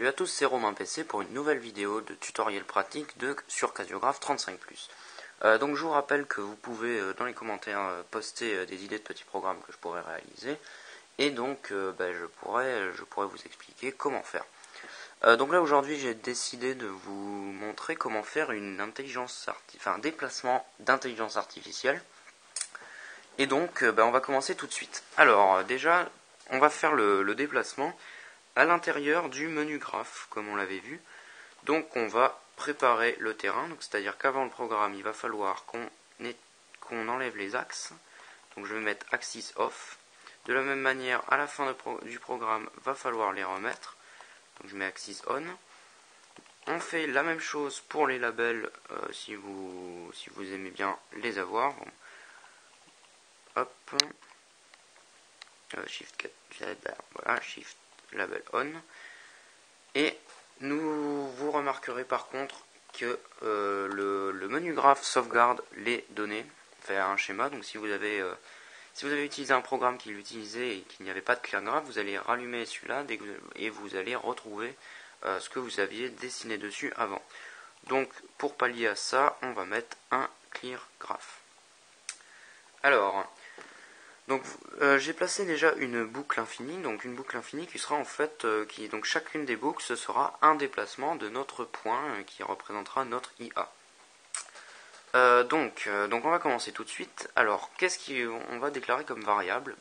Salut à tous, c'est Romain PC pour une nouvelle vidéo de tutoriel pratique sur Casiographe 35+. Donc je vous rappelle que vous pouvez dans les commentaires poster des idées de petits programmes que je pourrais réaliser, et donc je pourrais vous expliquer comment faire. Donc là aujourd'hui j'ai décidé de vous montrer comment faire un déplacement d'intelligence artificielle. Et donc on va commencer tout de suite. Alors déjà on va faire le déplacement à l'intérieur du menu graphe, comme on l'avait vu. Donc on va préparer le terrain, c'est-à-dire qu'avant le programme, il va falloir qu'on enlève les axes. Donc je vais mettre axis off. De la même manière, à la fin du programme, va falloir les remettre. Donc je mets axis on. On fait la même chose pour les labels, si vous aimez bien les avoir. Bon. Hop. Shift 4, voilà, Shift label on. Et vous remarquerez par contre que le menu graphe sauvegarde les données vers un schéma. Donc si vous avez utilisé un programme qui l'utilisait et qu'il n'y avait pas de clear graph, vous allez rallumer celui-là et vous allez retrouver ce que vous aviez dessiné dessus avant. Donc pour pallier à ça, on va mettre un clear graph. Alors, donc j'ai placé déjà une boucle infinie, donc une boucle infinie qui sera en fait, donc chacune des boucles, ce sera un déplacement de notre point qui représentera notre IA. Donc on va commencer tout de suite. Alors qu'est-ce qu'on va déclarer comme variable?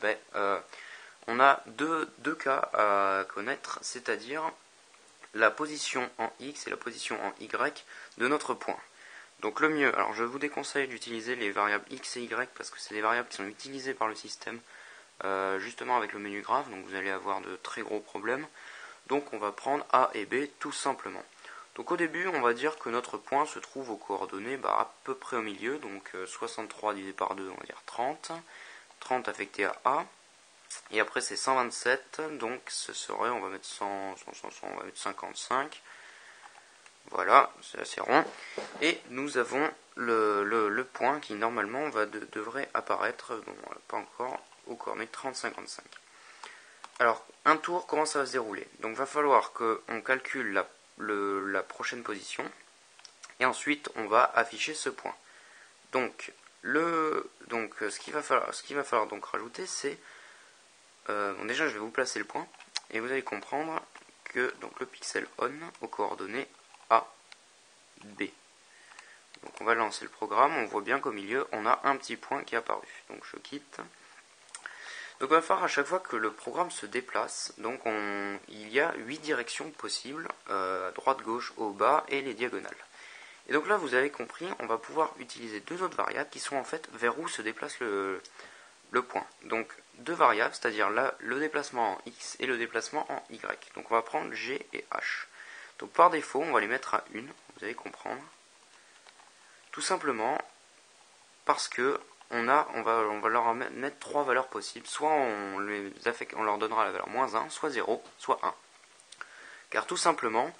On a deux cas à connaître, c'est-à-dire la position en X et la position en Y de notre point. Donc le mieux, alors je vous déconseille d'utiliser les variables X et Y parce que c'est des variables qui sont utilisées par le système justement avec le menu graph, donc vous allez avoir de très gros problèmes. Donc on va prendre A et B tout simplement. Donc au début on va dire que notre point se trouve aux coordonnées à peu près au milieu, donc 63 divisé par 2 on va dire 30, 30 affecté à A, et après c'est 127, donc ce serait, on va mettre 100, on va mettre 55. Voilà, c'est assez rond. Et nous avons le point qui normalement devrait apparaître, bon, pas encore, aux coordonnées 30, 55. Alors, un tour, comment ça va se dérouler? Donc, il va falloir qu'on calcule la prochaine position. Et ensuite, on va afficher ce point. Donc, ce qu'il va falloir donc rajouter, c'est... déjà, je vais vous placer le point. Et vous allez comprendre que donc, le pixel on aux coordonnées A, B. Donc on va lancer le programme, on voit bien qu'au milieu on a un petit point qui est apparu. Donc je quitte. Donc il va falloir à chaque fois que le programme se déplace, donc il y a 8 directions possibles, à droite, gauche, haut, bas et les diagonales. Et donc là vous avez compris, on va pouvoir utiliser deux autres variables qui sont en fait vers où se déplace le point. Donc deux variables, c'est-à-dire là le déplacement en X et le déplacement en Y. Donc on va prendre G et H. Donc par défaut, on va les mettre à 1, vous allez comprendre. Tout simplement parce que on va leur mettre trois valeurs possibles. Soit on leur donnera la valeur -1, soit 0, soit 1. Car tout simplement,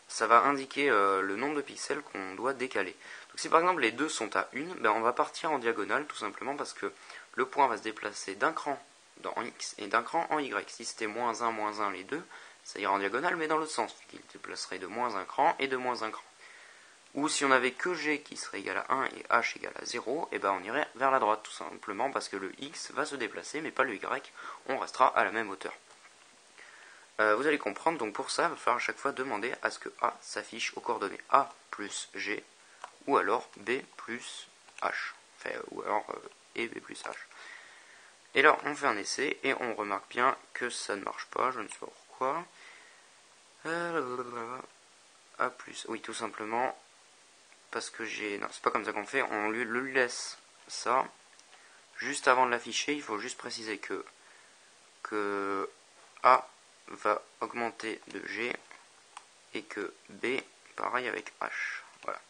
ça va indiquer le nombre de pixels qu'on doit décaler. Donc si par exemple les deux sont à 1, on va partir en diagonale tout simplement parce que le point va se déplacer d'un cran en X et d'un cran en Y. Si c'était -1 les deux, ça ira en diagonale, mais dans l'autre sens, qu'il déplacerait de -1 cran et de -1 cran. Ou si on avait que G qui serait égal à 1 et H égal à 0, et on irait vers la droite, tout simplement parce que le X va se déplacer, mais pas le Y, on restera à la même hauteur. Vous allez comprendre, donc pour ça, il va falloir à chaque fois demander à ce que A s'affiche aux coordonnées A plus G, ou alors B plus H, ou alors et B plus H. Et là, on fait un essai, et on remarque bien que ça ne marche pas, je ne sais pas pourquoi. A plus, oui, tout simplement, parce que non, c'est pas comme ça qu'on fait, on lui laisse ça. Juste avant de l'afficher, il faut juste préciser que A va augmenter de G, et que B, pareil avec H. Voilà,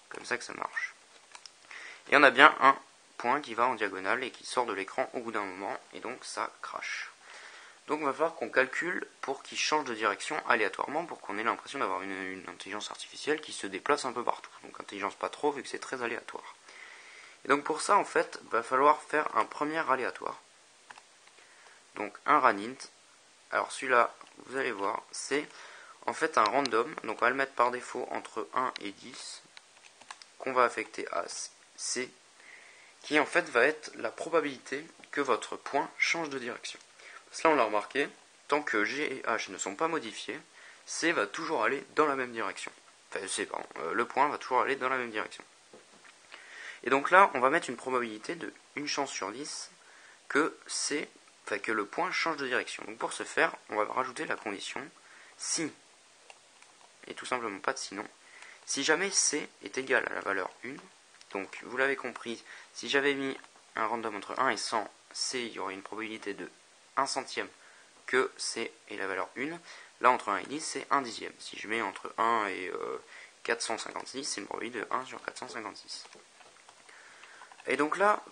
comme ça que ça marche. Et on a bien un point qui va en diagonale et qui sort de l'écran au bout d'un moment, et donc ça crache. Donc il va falloir qu'on calcule pour qu'il change de direction aléatoirement, pour qu'on ait l'impression d'avoir une intelligence artificielle qui se déplace un peu partout. Donc intelligence pas trop, vu que c'est très aléatoire. Et donc pour ça, en fait, il va falloir faire un premier aléatoire. Donc un runInt. Alors celui-là, vous allez voir, c'est en fait un random, donc on va le mettre par défaut entre 1 et 10, qu'on va affecter à C, qui en fait va être la probabilité que votre point change de direction. Cela on l'a remarqué, tant que G et H ne sont pas modifiés, C va toujours aller dans la même direction. Enfin, C, pardon, le point va toujours aller dans la même direction. Et donc là, on va mettre une probabilité de 1 chance sur 10 que C, enfin que le point change de direction. Donc pour ce faire, on va rajouter la condition si, et tout simplement pas de sinon, si jamais C est égal à la valeur 1, donc vous l'avez compris, si j'avais mis un random entre 1 et 100, C, il y aurait une probabilité de 1 centième que C est la valeur 1. Là, entre 1 et 10, c'est 1 dixième. Si je mets entre 1 et 456, c'est une probabilité de 1 sur 456. Et donc là,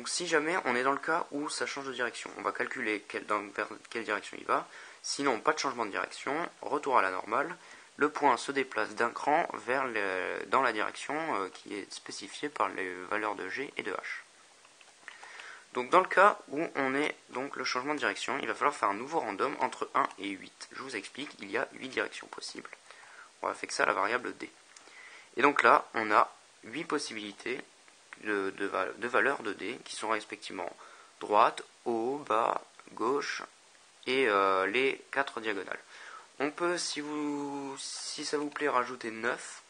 si jamais on est dans le cas où ça change de direction, on va calculer vers quelle direction il va. Sinon, pas de changement de direction, retour à la normale. Le point se déplace d'un cran dans la direction qui est spécifiée par les valeurs de G et de H. Donc dans le cas où on est donc le changement de direction, il va falloir faire un nouveau random entre 1 et 8. Je vous explique, il y a 8 directions possibles. On va affecter ça à la variable D. Et donc là, on a 8 possibilités de valeurs de D qui sont respectivement droite, haut, bas, gauche et les 4 diagonales. On peut, si ça vous plaît, rajouter 9,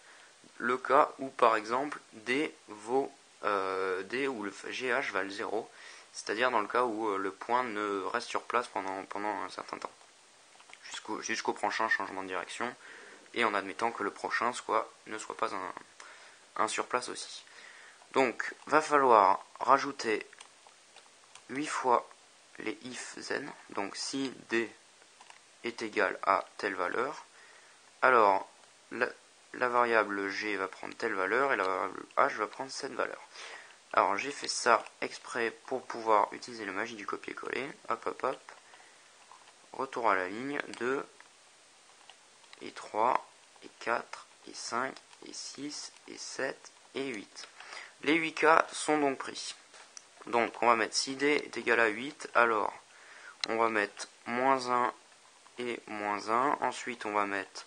le cas où par exemple D vaut D où le GH valent 0, c'est-à-dire dans le cas où le point ne reste sur place pendant un certain temps, jusqu'au prochain changement de direction, et en admettant que le prochain ne soit pas un sur place aussi. Donc, va falloir rajouter 8 fois les if zen. Donc, si D est égal à telle valeur, alors la variable G va prendre telle valeur et la variable H va prendre cette valeur. Alors, j'ai fait ça exprès pour pouvoir utiliser la magie du copier-coller. Hop, hop, hop. Retour à la ligne. 2 et 3 et 4 et 5 et 6 et 7 et 8. Les 8 cas sont donc pris. Donc on va mettre si D est égal à 8, alors on va mettre moins 1 et moins 1. Ensuite on va mettre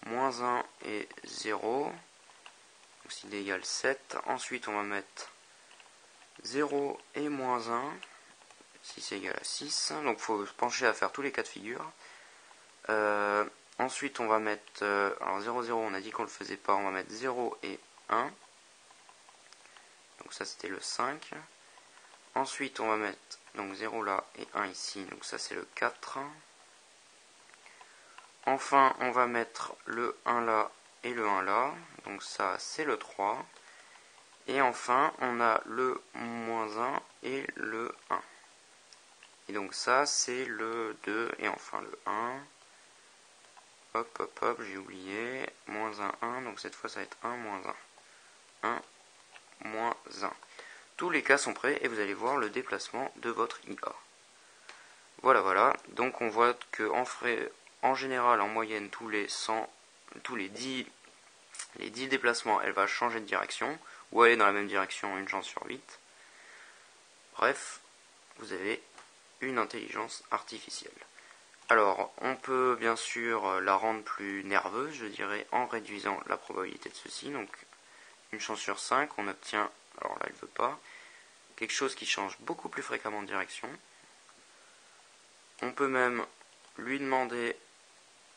moins 1 et 0. Donc si D égale 7. Ensuite on va mettre 0 et moins 1. Si c'est égal à 6. Donc il faut se pencher à faire tous les cas de figure. Ensuite on va mettre, alors 0, 0 on a dit qu'on ne le faisait pas, on va mettre 0 et 1. Donc ça c'était le 5. Ensuite on va mettre donc 0 là et 1 ici, donc ça c'est le 4. Enfin on va mettre le 1 là et le 1 là, donc ça c'est le 3. Et enfin on a le moins 1 et le 1. Et donc ça c'est le 2 et enfin le 1. Hop hop hop, j'ai oublié, moins 1, 1, donc cette fois ça va être 1, moins 1. 1, moins 1. Tous les cas sont prêts et vous allez voir le déplacement de votre IA. Voilà, donc on voit que en général, en moyenne, tous les 10 déplacements, elle va changer de direction, ou aller dans la même direction, une chance sur 8. Bref, vous avez une intelligence artificielle. Alors, on peut bien sûr la rendre plus nerveuse, je dirais, en réduisant la probabilité de ceci. Donc, une chance sur 5, on obtient, alors là, elle ne veut pas, quelque chose qui change beaucoup plus fréquemment de direction. On peut même lui demander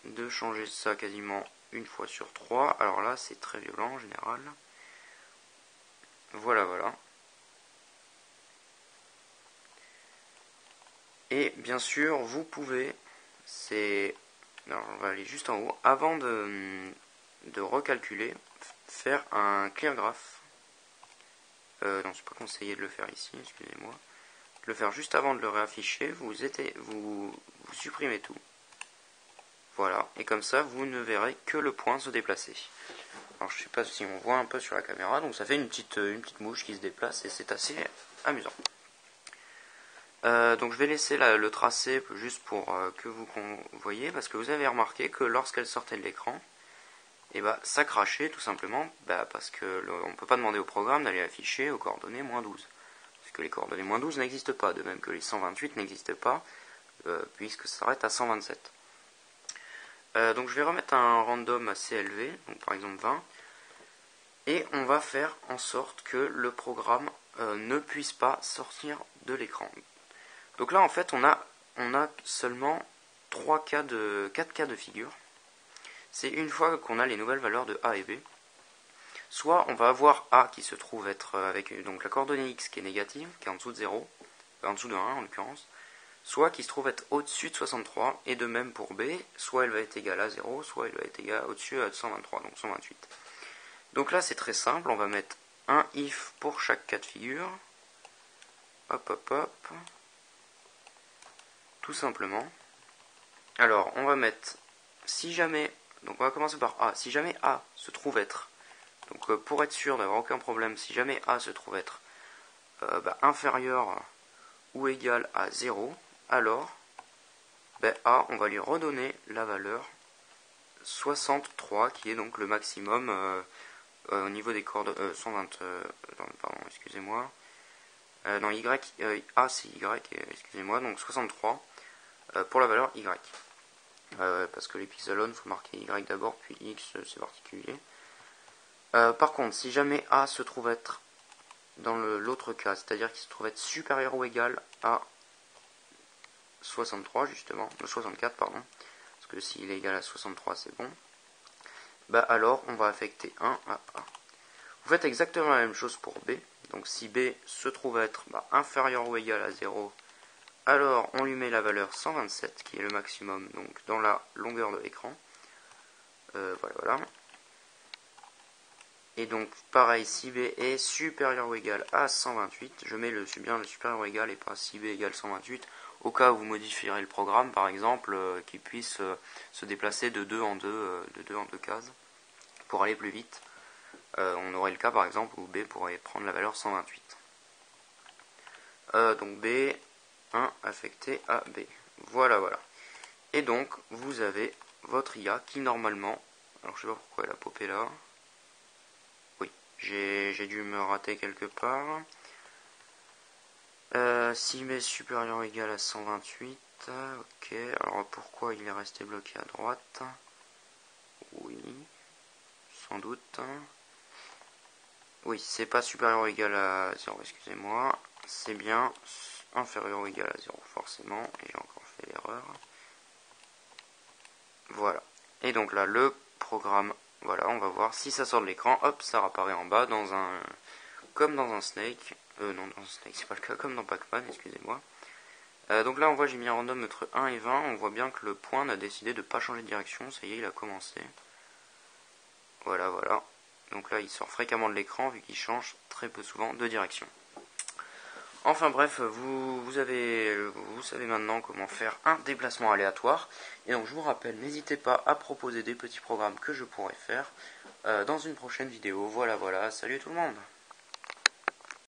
de changer ça quasiment une fois sur 3. Alors là, c'est très violent en général. Voilà. Et bien sûr, vous pouvez, alors on va aller juste en haut, avant de recalculer, faire un clear graph. Non, c'est pas conseillé de le faire ici, excusez-moi. Le faire juste avant de le réafficher, vous supprimez tout. Voilà, et comme ça, vous ne verrez que le point se déplacer. Alors, je sais pas si on voit un peu sur la caméra, donc ça fait une petite mouche qui se déplace, et c'est assez amusant. Donc je vais laisser le tracé juste pour que vous voyez, parce que vous avez remarqué que lorsqu'elle sortait de l'écran, et ça crachait tout simplement, parce que on ne peut pas demander au programme d'aller afficher aux coordonnées moins 12. Parce que les coordonnées moins 12 n'existent pas, de même que les 128 n'existent pas, puisque ça s'arrête à 127. Donc je vais remettre un random assez élevé, donc par exemple 20, et on va faire en sorte que le programme ne puisse pas sortir de l'écran. Donc là en fait on a seulement 4 cas de figure. C'est une fois qu'on a les nouvelles valeurs de A et B. Soit on va avoir A qui se trouve être avec donc la coordonnée X qui est négative, qui est en dessous de 0, en dessous de 1 en l'occurrence, soit qui se trouve être au-dessus de 63, et de même pour B, soit elle va être égale à 0, soit elle va être égale au-dessus de 123, donc 128. Donc là c'est très simple, on va mettre un if pour chaque cas de figure, hop hop hop, tout simplement. Alors on va mettre, si jamais, donc on va commencer par A, si jamais A se trouve être, donc pour être sûr d'avoir aucun problème, si jamais A se trouve être inférieur ou égal à 0, alors A, on va lui redonner la valeur 63, qui est donc le maximum au niveau des coordonnées, 120, pardon, excusez-moi, non, Y, A c'est Y, excusez-moi, donc 63 pour la valeur Y. Parce que les pixelons, il faut marquer Y d'abord, puis X, c'est particulier. Par contre, si jamais A se trouve être dans l'autre cas, c'est-à-dire qu'il se trouve être supérieur ou égal à 63 justement, 64 pardon, parce que s'il est égal à 63 c'est bon, alors on va affecter 1 à A. Vous faites exactement la même chose pour B, donc si B se trouve être inférieur ou égal à 0, alors on lui met la valeur 127 qui est le maximum donc dans la longueur de l'écran. Voilà. Et donc pareil, si B est supérieur ou égal à 128, je mets bien le supérieur ou égal et pas si B égale 128, au cas où vous modifierez le programme par exemple, qu'il puisse se déplacer de 2 en 2 cases pour aller plus vite. On aurait le cas par exemple où B pourrait prendre la valeur 128. Donc B, 1 affecté à B. Voilà. Et donc vous avez votre IA qui normalement, alors je sais pas pourquoi elle a popé là. Oui, j'ai dû me rater quelque part. Si B est supérieur ou égal à 128, ok, alors pourquoi il est resté bloqué à droite? Oui, sans doute. Oui, c'est pas supérieur ou égal à 0, excusez-moi. C'est bien inférieur ou égal à 0, forcément. Et j'ai encore fait l'erreur. Voilà. Et donc là, le programme, voilà, on va voir si ça sort de l'écran. Hop, ça apparaît en bas comme dans un Snake. Non, dans un Snake, c'est pas le cas, comme dans Pac-Man, excusez-moi. Donc là, on voit, j'ai mis un random entre 1 et 20. On voit bien que le point a décidé de ne pas changer de direction. Ça y est, il a commencé. Voilà. Donc là, il sort fréquemment de l'écran vu qu'il change très peu souvent de direction. Enfin bref, vous savez maintenant comment faire un déplacement aléatoire. Et donc je vous rappelle, n'hésitez pas à proposer des petits programmes que je pourrais faire dans une prochaine vidéo. Voilà, salut tout le monde!